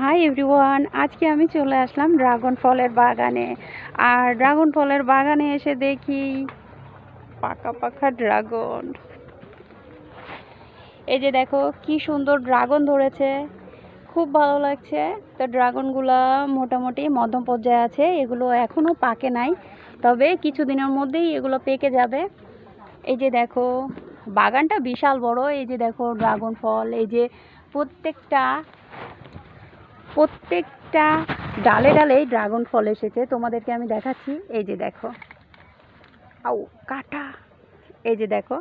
Hi everyone, আজকে আমি চলে আসলাম ড্রাগন ফলের বাগানে। আর ড্রাগন ফলের বাগানে এসে দেখি পাকা পাকা ড্রাগন। এই যে দেখো কি সুন্দর ড্রাগন ধরেছে, খুব ভালো লাগছে। তো ড্রাগনগুলা মোটামুটি মধ্যম পর্যায়ে আছে, এগুলো এখনও পাকে নাই, তবে কিছুদিনের মধ্যেই এগুলো পেকে যাবে। এই যে দেখো বাগানটা বিশাল বড়। এই যে দেখো ড্রাগন ফল, এই যে প্রত্যেকটা ডালে ডালেই ড্রাগন ফল এসেছে। তোমাদেরকে আমি দেখাচ্ছি। এই যে দেখো, আউ কাটা। এই যে দেখো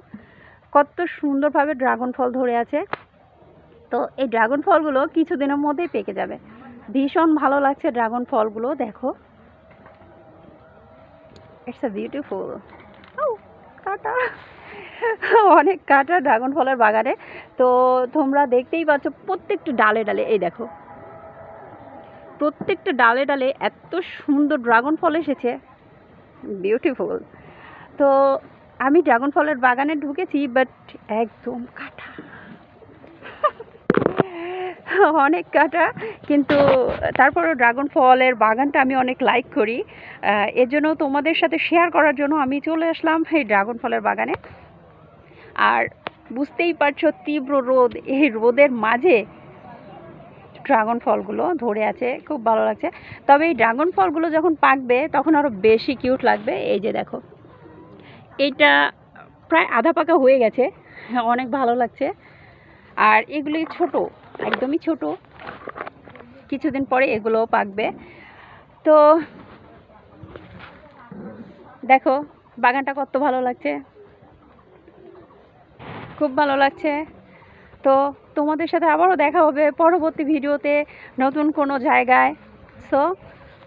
কত সুন্দরভাবে ড্রাগন ফল ধরে আছে। তো এই ড্রাগন ফলগুলো কিছুদিনের মধ্যেই পেকে যাবে। ভীষণ ভালো লাগছে ড্রাগন ফলগুলো, দেখো ইটস আ বিউটিফুল। আউ কাটা, অনেক কাটা ড্রাগন ফলের বাগানে। তো তোমরা দেখতেই পাচ্ছ প্রত্যেকটা ডালে ডালে, এই দেখো প্রত্যেকটা ডালে ডালে এত সুন্দর ড্রাগন ফল এসেছে, বিউটিফুল। তো আমি ড্রাগন ফলের বাগানে ঢুকেছি, বাট একদম কাটা, অনেক কাটা। কিন্তু তারপরেও ড্রাগন ফলের বাগানটা আমি অনেক লাইক করি, এর জন্য তোমাদের সাথে শেয়ার করার জন্য আমি চলে আসলাম এই ড্রাগন ফলের বাগানে। আর বুঝতেই পারছো তীব্র রোদ, এই রোদের মাঝে ড্রাগন ফলগুলো ধরে আছে, খুব ভালো লাগছে। তবে এই ড্রাগন ফলগুলো যখন পাকবে তখন আরও বেশি কিউট লাগবে। এই যে দেখো এইটা প্রায় আধা পাকা হয়ে গেছে, অনেক ভালো লাগছে। আর এগুলি ছোট, একদমই ছোট, কিছুদিন পরে এগুলোও পাকবে। তো দেখো বাগানটা কত ভালো লাগছে, খুব ভালো লাগছে। তো তোমাদের সাথে আবারও দেখা হবে পরবর্তী ভিডিওতে নতুন কোনো জায়গায়। So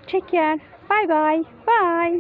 take care, bye bye by.